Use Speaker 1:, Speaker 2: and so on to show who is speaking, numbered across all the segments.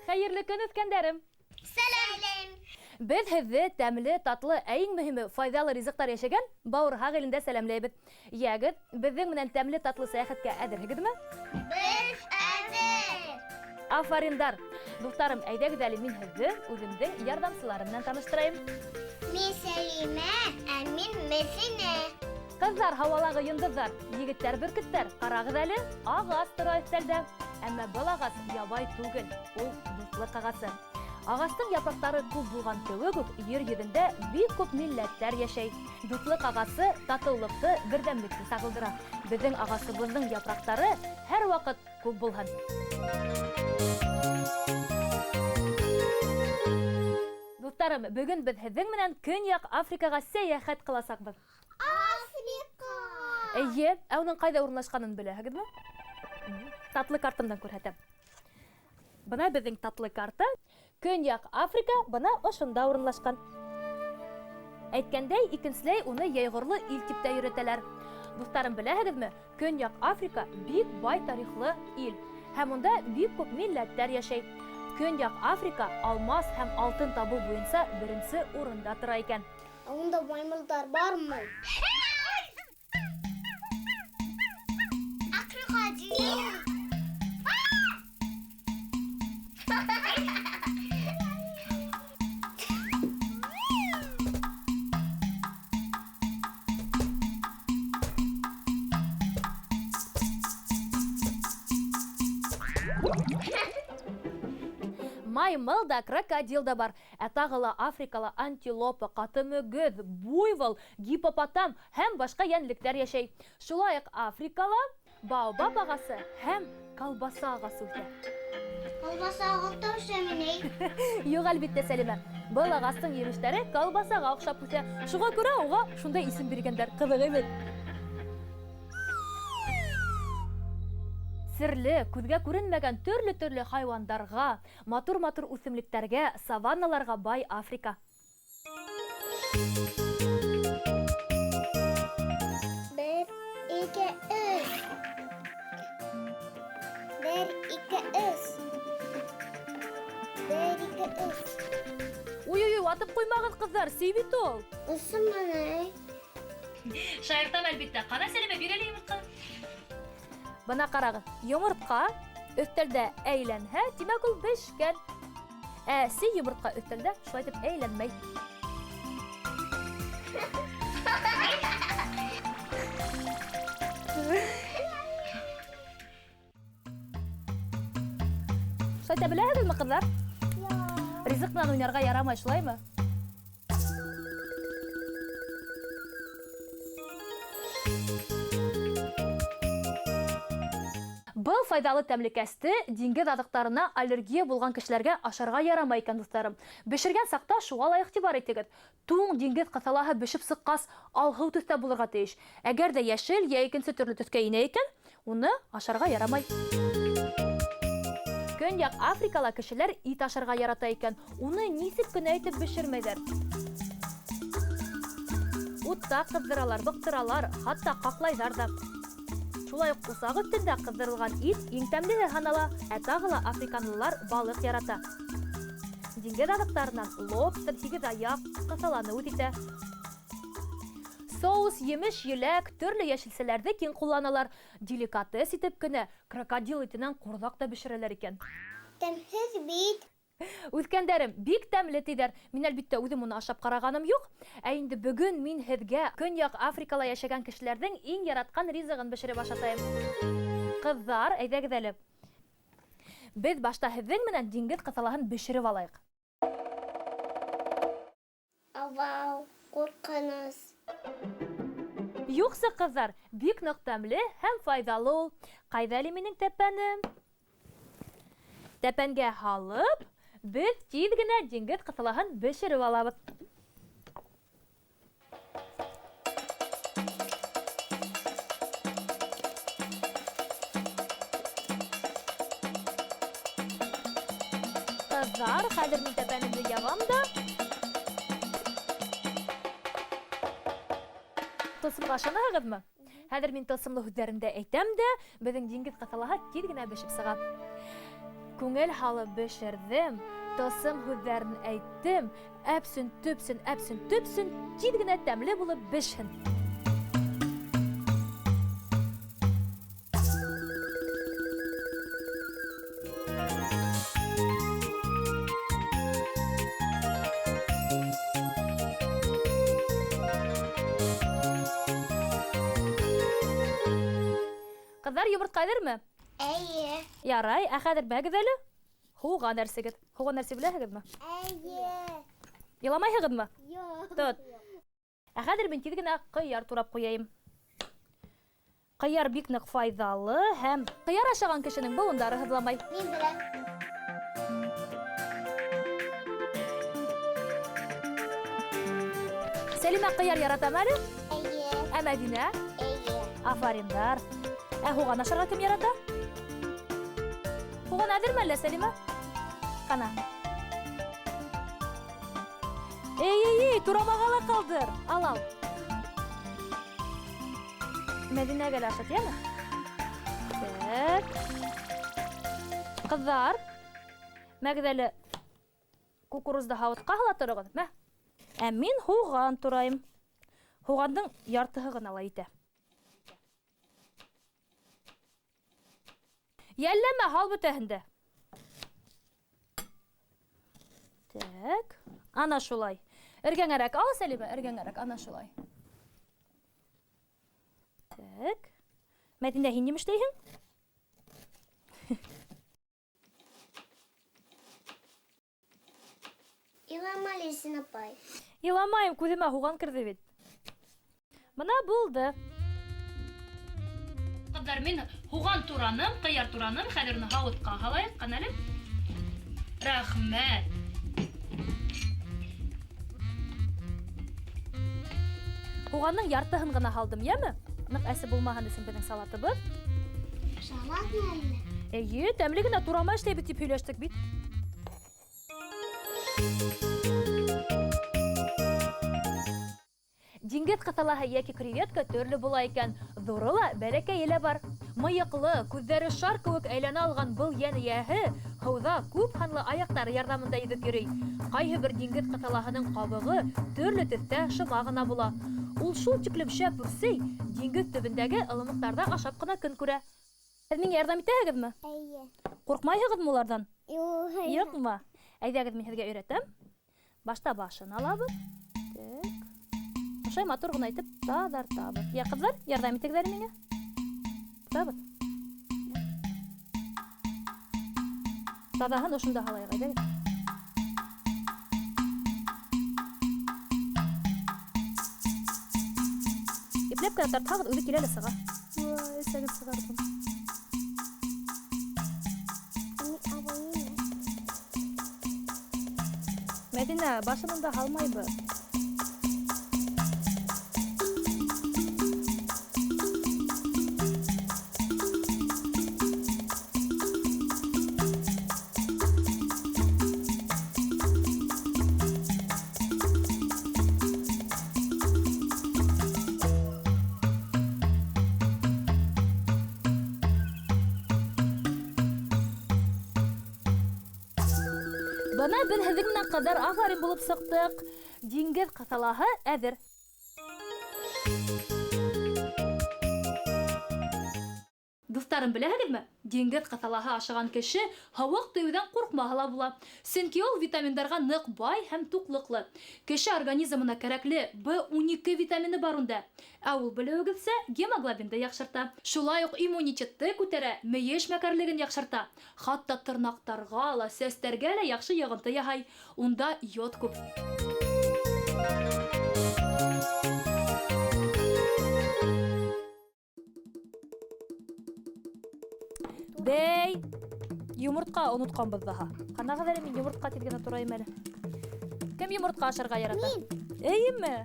Speaker 1: Хәерле көн үткәндәрем.
Speaker 2: Сәлем.
Speaker 1: Без һеҙҙе тәмле, татлы, ә иң мөһиме файҙалы ризыҡтар йәшәгән Бауырһа ғилендә сәләмләйбеҙ. Ягез, беҙҙең менән тәмле, татлы сәйәхәткә әҙерһегеҙме?
Speaker 2: Без әҙер.
Speaker 1: Афариндар. Дуҫтарым, әйҙәгеҙ әле мин һеҙҙе үҙемдең ярҙамсыларым менән таныштырайым.
Speaker 2: Мин Сәлимә, ә мин Мәсинә.
Speaker 1: Ҡыҙҙар, һауалағы йондоҙҙар, егеттәр, бөркөттәр, ҡарағыҙ әле, ағас тора өҫтәлдә. Әммә был ағас ябай түгел, ул дуҫлыҡ ағасы. Ағастың япраҡтары күп булған кеүек үк ер йөҙөндә бик күп милләттәр йәшәй. Дуҫлыҡ ағасы татыулыҡты, берҙәмлекте сағылдыра. Беҙҙең ағасыбыҙҙың япраҡтары һәр ваҡыт күп булһын. Дуҫтарым, бөгөн беҙ һеҙҙең менән Көньяҡ Африкаға сәйәхәт ҡыласаҡбыҙ.
Speaker 2: Африка.
Speaker 1: Эйе, ә уның ҡайҙа урынлашҡанын беләһегеҙме? Татлы картамдан күрһәтәм. Бына беҙҙең татлы карта. Көньяҡ Африка бына ошонда урынлашҡан. Әйткәндәй, икенселәй уны йәйғорлы ил тип тә йөрөтәләр. Дуҫтарым, беләһегеҙме, Көньяҡ Африка бик бай тарихлы ил. Һәм унда бик күп милләттәр йәшәй. Көньяҡ Африка алмас һәм алтын табыу буйынса беренсе урында тора икән.
Speaker 2: Унда маймылдар бармы? Акрокодил.
Speaker 1: Маймыл да, крокодил да бар. Ә тағы ла Африкала антилопа, ҡаты-мөгөҙ, буйвол, гипопотам һәм башҡа йәнлектәр йәшәй. Шулай уҡ Африкала баобаб ағасы һәм колбаса ағасы үҫә.
Speaker 2: Колбаса ағылта үсәмени?
Speaker 1: Юҡ, әлбиттә, Сәлимә. Был ағастың емештәре колбасаға оҡшап үҫә. Шуға күрә уға шундай исем биргәндәр. Ҡыҙыҡ бит. Серле, күҙгә күренмәгән төрлө-төрлө хайуандарға, матур-матур үҫемлектәргә, саванналарға бай Африка.
Speaker 2: Бер, ике, өс. Бер, ике, өс. Бер, ике, өс.
Speaker 1: Уй-уй, атып ҡуймағыҙ, ҡыҙҙар, сей бит ул.
Speaker 2: Ысымыны.
Speaker 1: Шаяртам, әлбиттә. Ҡара, Сәлимә, бир әле йомортҡа. Бына ҡарағыҙ, йомортҡа өҫтәлдә әйләнһә, тимәк ул бешкән. Ә сей йомортҡа өҫтәлдә шулай итеп әйләнмәй. Шулай итә беләһегеҙме, ҡыҙҙар? Ризыҡ менән уйнарға ярамай, шулаймы? Был файдалы тәмлекәсте диңгеҙ аҙыҡтарына аллергия булған кешеләргә ашарға ярамай икән, дуҫтарым. Бешергән саҡта шуға ла иғтибар итегеҙ. Туң диңгеҙ ҡыҫалаһы бешеп сыҡҡас, алһыу төҫтә булырға тейеш. Әгәр дә йәшел йә икенсе төрлө төҫкә инә икән, уны ашарға ярамай. Көньяҡ Африкала кешеләр ит ашарға ярата икән. Уны нисек кенә итеп бешермәйҙәр. Утта ҡыҙҙыралар, быҡтыралар, хатта ҡаҡлайҙар да. Шулай уҡ усаҡ өҫтөндә ҡыҙҙырылған ит иң тәмлеһе һанала, ә тағы ла африканлылар балыҡ ярата. Диңгеҙ аҙыҡтарынан лобстер, һигеҙ аяҡ, ҡыҫаланы үҙ итә. Соус, емеш, еләк, төрлө йәшелсәләрҙе киң ҡулланалар. Деликатес итеп кенә крокодил итенән ҡорҙаҡ та бешерәләр икән.
Speaker 2: Тәмһеҙ бит.
Speaker 1: Үҫкәндәрем, бик тәмле тиҙәр. Мин әлбиттә үҙем уны ашап ҡарағаным юҡ. Ә инде бөгөн мин һеҙгә Көньяҡ Африкала йәшәгән кешеләрҙең иң яратҡан ризығын бешереп ашатайым. Ҡыҙҙар, әйҙәгеҙ әле. Беҙ башта һеҙҙең менән диңгеҙ ҡыҫалаһын бешереп алайыҡ.
Speaker 2: Авау, ҡурҡыныс.
Speaker 1: Юҡсы, ҡыҙҙар, бик ныҡ тәмле һәм файҙалы ул. Ҡайҙа әле минең тәпәнем? Тәпәнгә һалып, беҙ тиҙ генә диңгеҙ ҡыҫалаһын бешереп алабыҙ. Кыздар, хәзер мин тәпәнемне ябам да. Тылсымга ышанаһығыҙмы? Хәзер мин тылсымлы һүҙҙәремдә әйтәм дә, беҙҙең диңгеҙ ҡыҫалаһы тиҙ генә бешеп сыға. Күңел һалып бешерҙем, тылсым һүҙҙәрен әйттем, әпсен, төпсөн, тиҙ генә тәмле булып бешһен. Ҡыҙҙар, йомортҡайҙырмы?
Speaker 2: Әйе.
Speaker 1: Ярай, ә хәҙер бәгеҙ әле. Һуға нәрсегеҙ. Һуға нәрсе беләһегеҙме?
Speaker 2: Әйе.
Speaker 1: Иламайһығыҙмы?
Speaker 2: Юк.
Speaker 1: Тот. Ә хәҙер мин тиҙ генә ҡыяр турап ҡуяйым. Ҡыяр бик ныҡ файҙалы һәм ҡыяр ашаған кешенең быуындары һыҙламай.
Speaker 2: Мин беләм.
Speaker 1: Сәлимә ҡыяр яратам әле?
Speaker 2: Әйе.
Speaker 1: Ә Мәҙинә?
Speaker 2: Әйе.
Speaker 1: Афариндар. Ә һуған ашарға кем ярата? Һуған әҙерме әллә, Сәлимә? Ҡана. Эй, турамаға ла ҡалдыр. Ал. Мәҙинәгә лә ашат, йәме? Ҡыҙҙар, мәгеҙәле кукурузды һауытҡа һала тороғоҙ. Мә. Ә мин һуған турайым. Һуғандың яртыһы ғына ла итә. Йәлләмә, һал бөтәһендә. Так, ана шулай. Эргәңәрәк, ал, Сәлимә, эргәңәрәк, ана шулай. Так. Мәҙинә, һин нимештәйһең?
Speaker 2: Илама, Лесин апай.
Speaker 1: Иламайым, күҙемә һуған керҙе бит. Бына булды. Ҡыҙҙар, мин һуған тураным, ҡыяр тураным, хәҙер уны һауытҡа һалайым, ҡана әле. Рәхмәт. Һуғанның яртыһын ғына һалдым, йәме? Ныҡ әсе булмаһын өсөн беҙҙең салатыбыҙ.
Speaker 2: Салат әле.
Speaker 1: Эйе, тәмле генә турама эшләйбеҙ тип һөйләштек бит. Диңгеҙ ҡыҫалаһы йәки креветка төрлө була икән. Ҙуры ла, бәләкәйе лә бар. Мыйыҡлы, күҙҙәре шар кеүек әйләнә алған был йән эйәһе һыуҙа күп һанлы аяҡтары ярҙамында йөҙөп йөрөй. Ҡайһы бер диңгеҙ ҡыҫалаһының ҡабығы төрлө төҫтә шыма ғына була. Ул шул тиклем шәп үрсей, диңгеҙ төбөндәге ылымыҡтарҙа ашап ҡына көн күрә. Һеҙ миңә ярҙам итәһегеҙме?
Speaker 2: Әйе.
Speaker 1: Ҡурҡмайһығыҙмы уларҙан?
Speaker 2: Юк.
Speaker 1: Юҡмы? Әйҙәгеҙ, мин һеҙгә өйрәтәм. Башта башын алабыҙ. Ошай матур ғына итеп таҙартабыҙ. Йә, ҡыҙҙар, ярҙам итегеҙҙәр миңә. Табыҙ. Таҙаһын ошонда һалайыҡ, әйҙәгеҙ. Ипләп кенә тартһағыҙ, үҙе килә лә сыға. Эсәгеҙ сығарҙым. Мәҙинә, башын унда һалмайбыҙ. Бына беҙ һеҙҙең менән ҡыҙҙар афарин булып сыҡтык. Диңгеҙ ҡыҫалаһы әҙер. Дуҫтарым, беләһегеҙме? Диңгеҙ ҡыҫалаһы ашаған кеше һыуыҡ тейеүҙән ҡурҡмаһа ла була. Сөнки ул витаминдарға ныҡ бай һәм туҡлыҡлы. Кеше организмына кәрәкле B12 витамины бар унда. Ә ул, белеүегеҙсә, гемоглобинды яҡшырта. Шулай уҡ иммунитетты күтәрә, мейеш мәкәрлеген яҡшырта. Хатта тырнаҡтарға ла, сәстәргә лә яҡшы йығынты яһай. Унда йод күп. Бәй, йомортҡа онотҡанбыҙ ҙаһа. Ҡанағыҙ әле, мин йомортҡа тиҙ генә турайым әле. Кем йомортҡа ашарға ярата?
Speaker 2: Мин.
Speaker 1: Эйеме?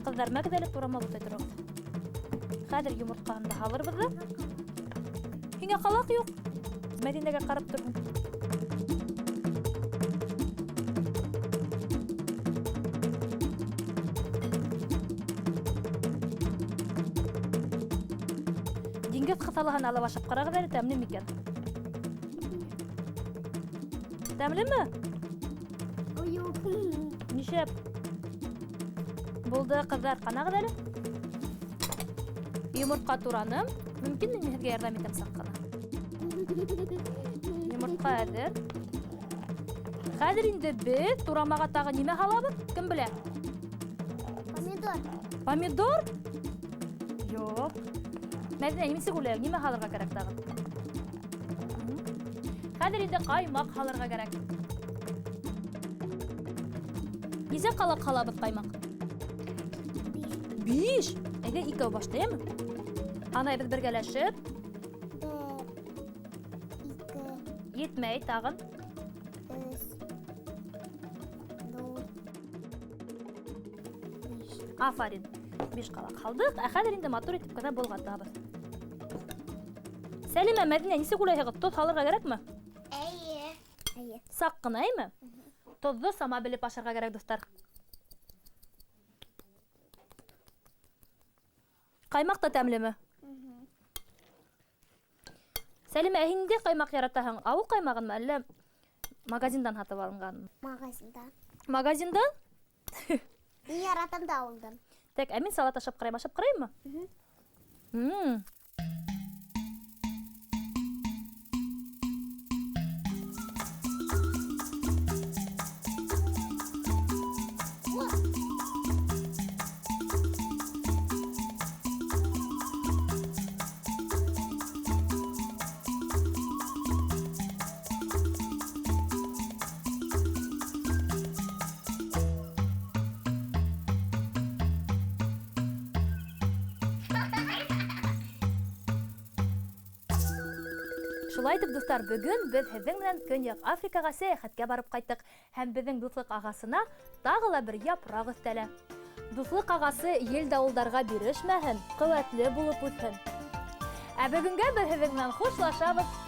Speaker 1: Ҡыҙҙар, мәгеҙ әле турама бутай тороғоҙ. Хәҙер йомортҡаһын да һалырбыҙ ҙа. Һиңә ҡалаҡ юҡ. Мәҙинәгә ҡарап торһон. Диңгеҙ ҡыҫалаһын алып ашап ҡарағыҙ әле, тәмле микән? Тәмлеме?
Speaker 2: Юк.
Speaker 1: Нишәп? Булды, ҡыҙҙар, ҡанағыҙ әле. Йомортҡа тураным. Мөмкинме мин һеҙгә ярҙам итәм саҡ ҡына? Йомортҡа әҙер. Хәҙер инде беҙ турамаға тағы нимә һалабыҙ? Кем белә?
Speaker 2: Помидор.
Speaker 1: Помидор? Юҡ. Мәҙинә, нисек уйлайың, нимә һалырға кәрәк тағы? Хәҙер инде ҡаймаҡ һалырға кәрәк. Нисә ҡалаҡ һалабыҙ ҡаймаҡ? 5. Әйҙә, икәү баштайымы? Анайбыҙ бергәләшеп.
Speaker 2: 1, 2,
Speaker 1: Етмәй, тағын.
Speaker 2: 3, 4, 5.
Speaker 1: Афарин. 5 ҡалаҡ һалдыҡ, ә хәҙер инде матур итеп кенә болғатабыҙ. Сәлимә, Мәҙинә, нисек уйлайһығыҙ, тоҙ һалырға кәрәкме?
Speaker 2: Әйе.
Speaker 1: Саҡ ҡына, әйме? Тоҙҙо сама белеп ашарға кәрәк, дуҫтар. Ҡаймаҡ та тәмлеме? Сәлимә, һин ниндәй ҡаймаҡ яратаһың? Ауыл ҡаймағынмы, әллә магазиндан һатып алынғанмы?
Speaker 2: Магазиндан.
Speaker 1: Магазиндан?
Speaker 2: Мин яратам да ауылдан.
Speaker 1: Тәк, ә мин салат ашап ҡарайыммы? Шулай итеп, дуҫтар, бөгөн беҙ һеҙҙең менән Көньяҡ Африкаға сәйәхәткә барып ҡайттык һәм беҙҙең дуҫлыҡ ағасына тағы ла бер япраҡ өҫтәлә. Дуҫлыҡ ағасы ел-дауылдарға бирешмәһен, ҡеүәтле булып үҫһен. Ә бөгөнгә беҙ һеҙҙең менән хушлашабыҙ.